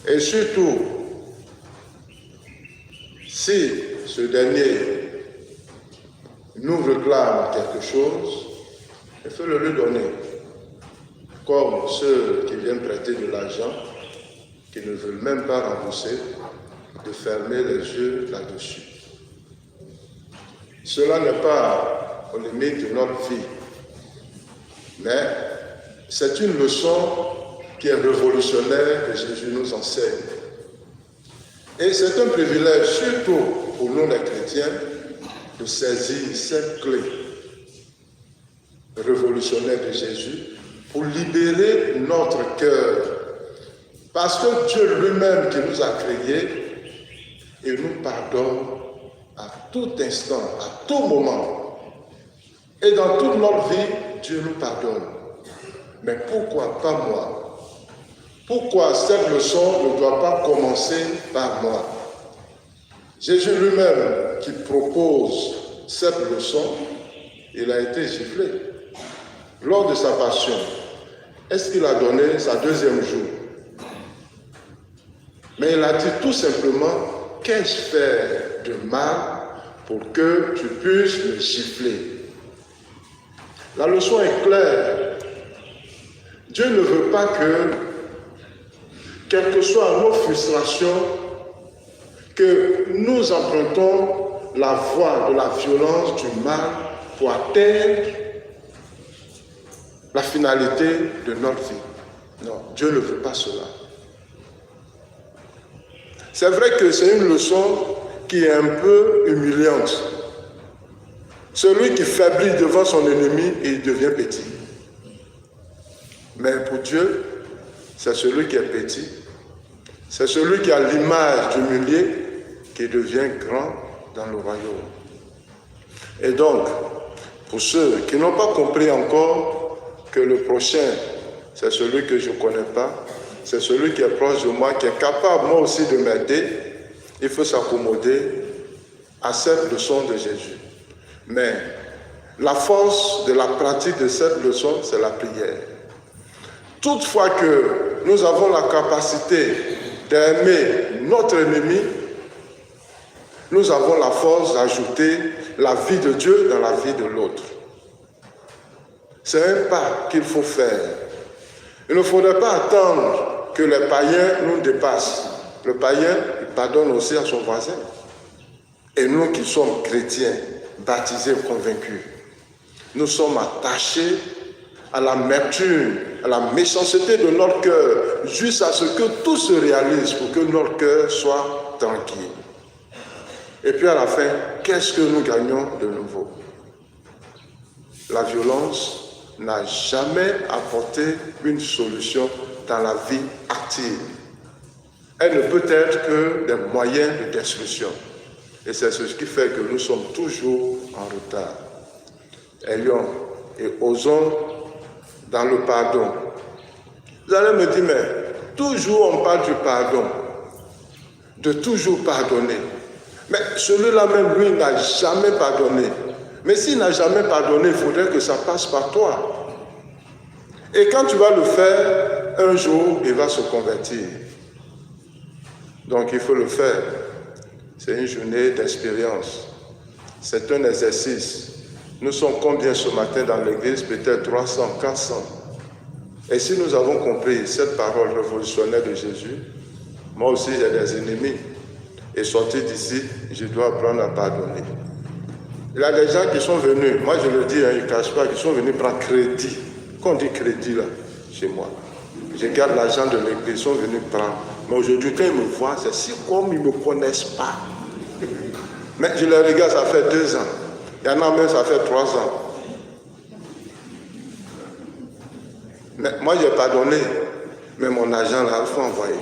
Et surtout, si ce dernier nous réclame quelque chose, il faut le lui donner. Comme ceux qui viennent prêter de l'argent, qui ne veulent même pas rembourser, de fermer les yeux là-dessus. Cela n'est pas aux limites de notre vie, mais c'est une leçon qui est révolutionnaire que Jésus nous enseigne. Et c'est un privilège, surtout pour nous les chrétiens, de saisir cette clé révolutionnaire de Jésus pour libérer notre cœur. Parce que Dieu lui-même qui nous a créés, il nous pardonne à tout instant, à tout moment. Et dans toute notre vie, Dieu nous pardonne. Mais pourquoi pas moi? Pourquoi cette leçon ne doit pas commencer par moi? Jésus lui-même qui propose cette leçon, il a été giflé. Lors de sa passion, est-ce qu'il a donné sa deuxième jour? Mais il a dit tout simplement, qu'ai-je fait de mal pour que tu puisses me gifler? La leçon est claire. Dieu ne veut pas que, quelles que soient nos frustrations, que nous empruntons la voie de la violence, du mal, pour atteindre la finalité de notre vie. Non, Dieu ne veut pas cela. C'est vrai que c'est une leçon qui est un peu humiliante. Celui qui faiblit devant son ennemi, il devient petit. Mais pour Dieu, c'est celui qui est petit. C'est celui qui a l'image d'humilié qui devient grand dans le royaume. Et donc, pour ceux qui n'ont pas compris encore que le prochain, c'est celui que je ne connais pas, c'est celui qui est proche de moi, qui est capable moi aussi de m'aider, il faut s'accommoder à cette leçon de Jésus. Mais la force de la pratique de cette leçon, c'est la prière. Toutefois que nous avons la capacité d'aimer notre ennemi, nous avons la force d'ajouter la vie de Dieu dans la vie de l'autre. C'est un pas qu'il faut faire. Il ne faudrait pas attendre que les païens nous dépassent. Le païen, il pardonne aussi à son voisin. Et nous qui sommes chrétiens, baptisés, convaincus, nous sommes attachés à l'amertume, à la méchanceté de notre cœur, juste à ce que tout se réalise pour que notre cœur soit tranquille. Et puis à la fin, qu'est-ce que nous gagnons de nouveau? La violence n'a jamais apporté une solution dans la vie active. Elle ne peut être que des moyens de destruction. Et c'est ce qui fait que nous sommes toujours en retard. Ayons et osons dans le pardon. Vous allez me dire, mais toujours on parle du pardon, de toujours pardonner. Mais celui-là même, lui, n'a jamais pardonné. Mais s'il n'a jamais pardonné, il faudrait que ça passe par toi. Et quand tu vas le faire, un jour, il va se convertir. Donc il faut le faire. C'est une journée d'expérience. C'est un exercice. Nous sommes combien ce matin dans l'église? Peut-être 300, 400. Et si nous avons compris cette parole révolutionnaire de Jésus, moi aussi j'ai des ennemis. Et sortir d'ici, je dois apprendre à pardonner. Il y a des gens qui sont venus, moi je le dis, ils ne cachent pas, qui sont venus prendre crédit. Quand on dit crédit là, chez moi, je garde l'argent de l'église, ils sont venus prendre. Mais aujourd'hui, quand ils me voient, c'est si comme ils ne me connaissent pas. Mais je les regarde, ça fait 2 ans. Il y en a même, ça fait 3 ans. Mais moi, j'ai pardonné. Mais mon argent là, il faut envoyer.